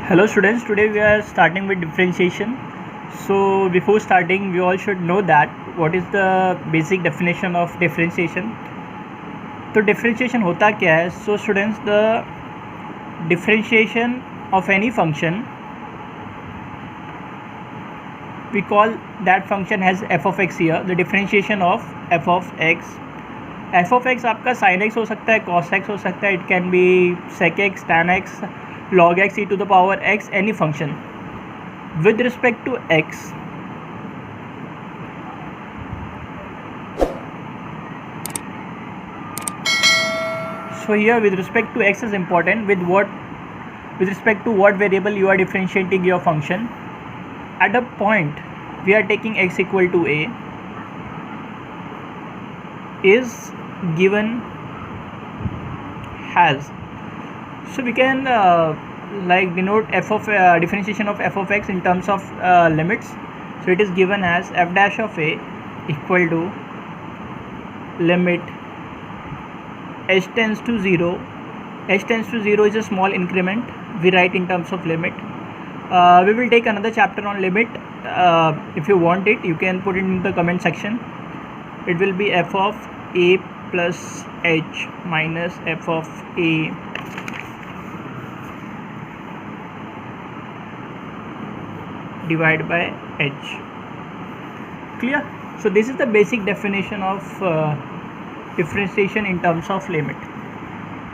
Hello students, today we are starting with differentiation. So before starting we all should know that what is the basic definition of differentiation. तो differentiation होता क्या है? So students, the differentiation of any function, we call that function as f of x here. The differentiation of f of x. f of x आपका sin x हो सकता है, cos x हो सकता है, it can be sec x, tan x, log x, e to the power x, any function with respect to x. So here with respect to x is important. With respect to what variable you are differentiating your function. At a point we are taking x equal to a is given as, so we can like denote f of differentiation of f of x in terms of limits. So it is given as f dash of a equal to limit h tends to 0. H tends to 0 is a small increment, we write in terms of limit. We will take another chapter on limit. If you want it, you can put it in the comment section. It will be f of a plus h minus f of a divided by h. Clear? So this is the basic definition of differentiation in terms of limit.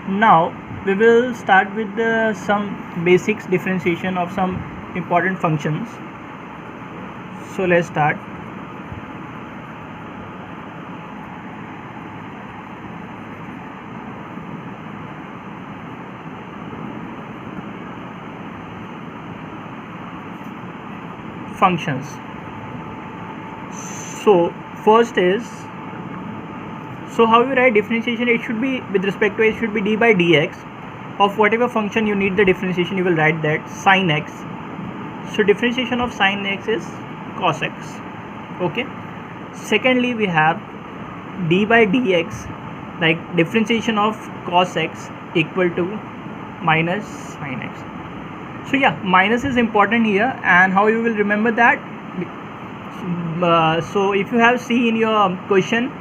Now we will start with some basics differentiation of some important functions. So let's start. Functions. So first is, so how we write differentiation? It should be with respect to, it should be d by dx of whatever function you need the differentiation, you will write that sin x. So differentiation of sin x is cos x. Okay. Secondly, we have d by dx, like differentiation of cos x equal to minus sin x. So yeah, minus is important here, and how you will remember that? So if you have C in your question,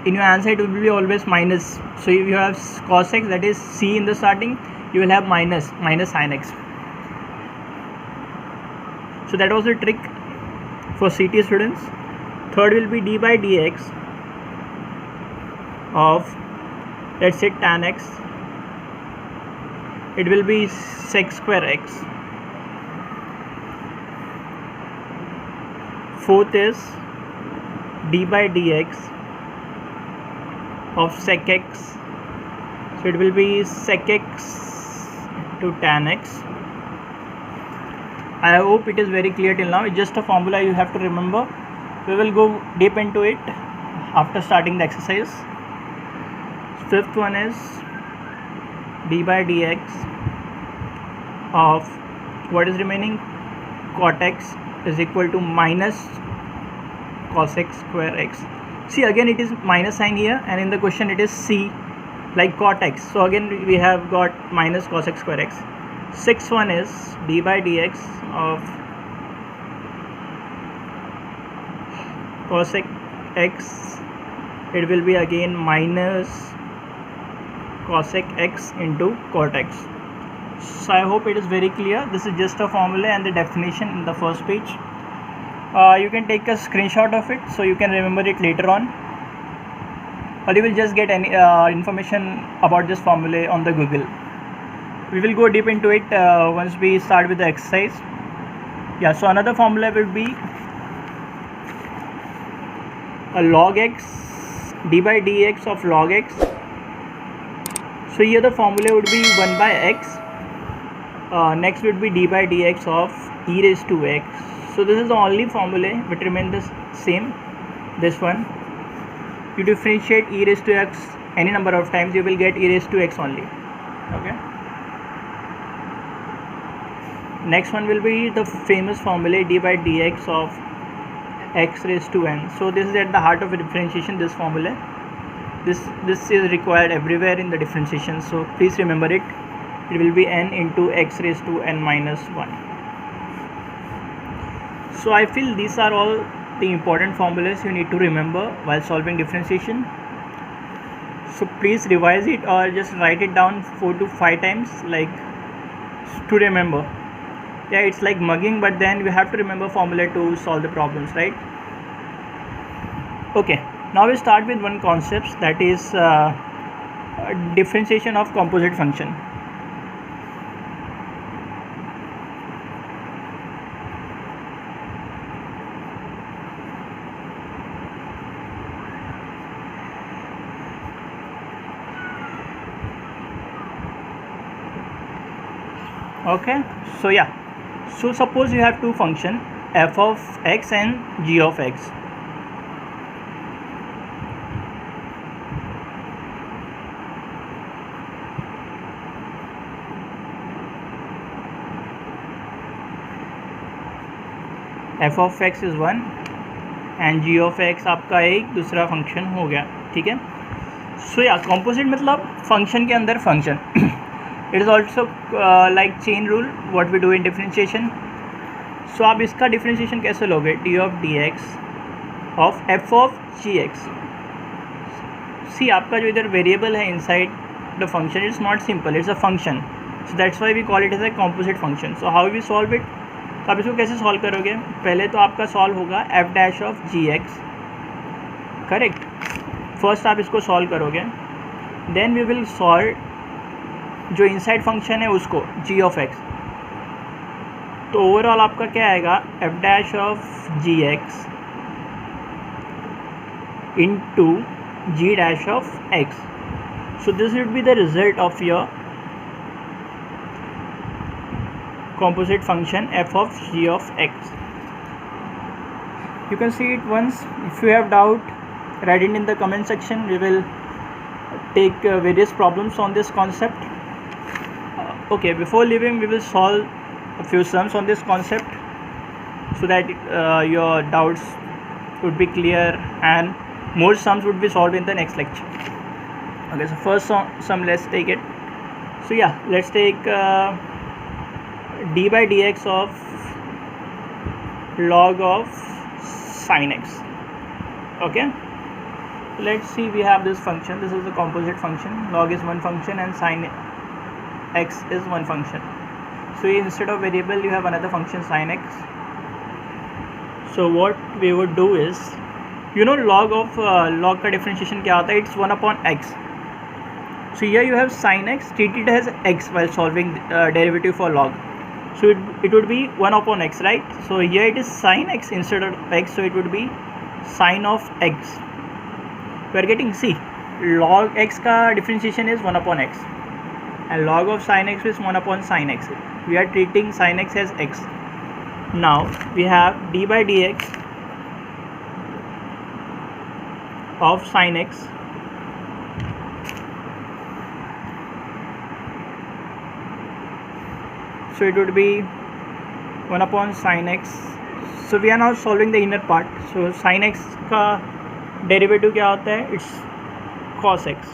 in your answer it will be always minus. So if you have cos x, that is C in the starting, you will have minus sin x. So that was the trick for CT students. Third will be d by dx of, let's say, tan x. It will be sec square x. Fourth is d by dx of sec x. So it will be sec x to tan x. I hope it is very clear till now. It's just a formula you have to remember. We will go deep into it after starting the exercise. Fifth one is d by dx of what is remaining, cot x is equal to minus cos x square x. See, again it is minus sign here, and in the question it is C, like cot x. So again we have got minus cos x square x. Sixth one is d by dx of cos x. It will be again minus cos x into cot x. So I hope it is very clear. This is just a formula and the definition in the first page. You can take a screenshot of it so you can remember it later on, or you will just get any information about this formula on the Google. We will go deep into it once we start with the exercise. Yeah, so another formula will be a log x, d by dx of log x. So here the formula would be 1 by x. Next would be d by dx of e raised to x. So this is the only formula which remains the same. This one, you differentiate e raised to x any number of times, you will get e raised to x only. Okay. Next one will be the famous formula d by dx of x raised to n. So this is at the heart of a differentiation, this formula. This is required everywhere in the differentiation, so please remember it. it will be n into x raised to n minus 1. So I feel these are all the important formulas you need to remember while solving differentiation. So please revise it or just write it down 4 to 5 times, like, to remember. Yeah, it's like mugging, but then we have to remember formula to solve the problems, right? Okay, now we start with one concept, that is differentiation of composite function. Okay, so yeah, so suppose you have two function f of x and g of x. f of x is one and g of x आपका एक दूसरा function हो गया, ठीक है. सो या composite मतलब function के अंदर function. It is also like chain rule what we do in differentiation. So आप इसका डिफरेंशिएशन कैसे लोगे, D of D X of F of G X. See आपका जो इधर वेरिएबल है inside the function, it's not simple, it's a function. So that's why we call it as a composite function. So how we solve it, तो आप इसको कैसे solve करोगे. पहले तो आपका सॉल्व होगा F dash of G X, correct. First आप इसको सॉल्व करोगे, देन वी विल सॉल्व जो इनसाइड फंक्शन है उसको, जी ऑफ एक्स. तो ओवरऑल आपका क्या आएगा, F dash of G X into G dash of X. So this will be the result of your composite function f of g of x. You can see it once. If you have doubt, write it in the comment section. We will take various problems on this concept. Okay, before leaving we will solve a few sums on this concept so that your doubts would be clear and more sums would be solved in the next lecture. Okay, so first sum, let's take it. So yeah, let's take d by dx of log of sin x. Okay, let's see, we have this function, this is the composite function. Log is one function and sin x is one function. So instead of variable you have another function sin x. So what we would do is, you know, log of log का differentiation क्या होता है, it's 1 upon x. So here you have sin x treated as x while solving derivative for log. So it would be 1 upon x, right? So here it is sin x instead of x, so it would be sin of x. We are getting, see, log x का differentiation is 1 upon x and log of sin x is 1 upon sin x. We are treating sin x as x. Now we have d by dx of sin x so it would be 1 upon sin x. So we are now solving the inner part. So sin x का derivative क्या होता है, it's cos x.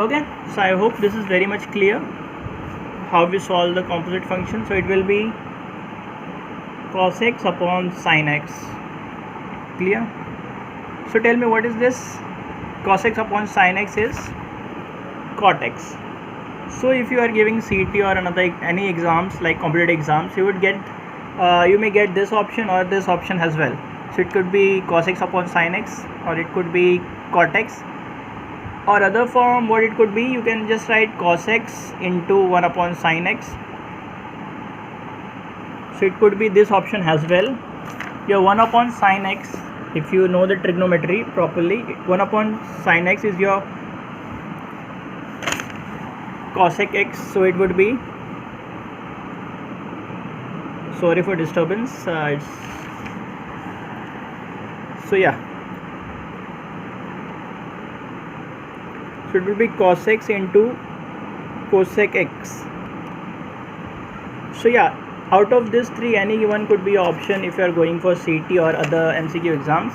Okay, so I hope this is very much clear how we solve the composite function. So it will be cos x upon sin x. Clear? So tell me, what is this? Cos x upon sin x is cot x. So if you are giving CET or any exams like competitive exams, you would get you may get this option or this option as well. So it could be cos x upon sin x, or it could be cot x, or other form what it could be, you can just write cos x into 1 upon sin x. So it could be this option as well. Your 1 upon sin x, if you know the trigonometry properly, 1 upon sin x is your cosec x, so it would be, sorry for disturbance, so yeah, so it will be cos x into cosec x. So yeah, out of this three, any one could be option if you are going for CET or other MCQ exams.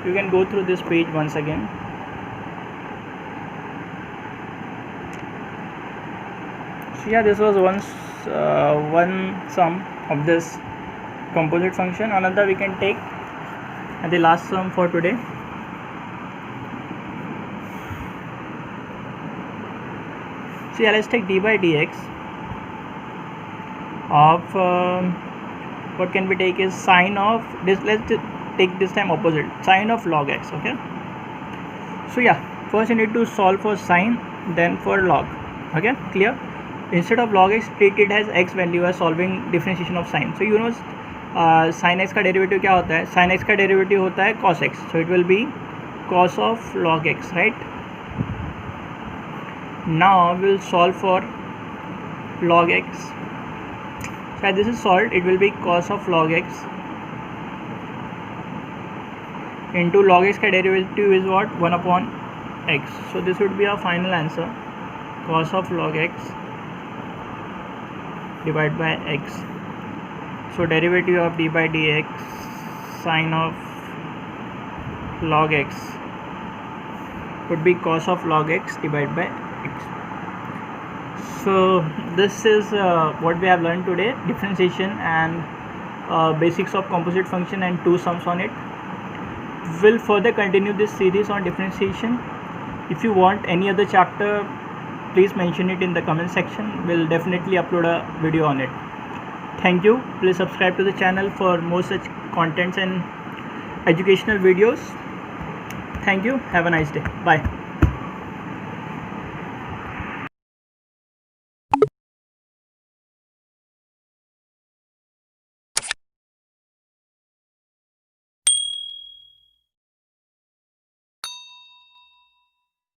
You can go through this page once again. So yeah, this was one sum of this composite function. Another we can take, and the last sum for today. So yeah, let's take d by dx of what can we take is sine of this. Let's take this time opposite, sine of log x. Okay, so yeah, first you need to solve for sine, then for log. Okay, clear? Instead of log x, treat it as x when you are solving differentiation of sine. So you know sin x का derivative क्या होता है? sin x का derivative होता है cos x, so it will be cos of log x, right? Now we'll solve for log x. So as this is solved, it will be cos of log x into log x का derivative is what? 1 upon x. So this would be our final answer, cos of log x divided by x. So derivative of d by dx sine of log x would be cos of log x divided by x. So this is what we have learned today, differentiation and basics of composite function and 2 sums on it. We'll further continue this series on differentiation. If you want any other chapter, please mention it in the comment section. We'll definitely upload a video on it. Thank you. Please subscribe to the channel for more such contents and educational videos. Thank you. Have a nice day. Bye.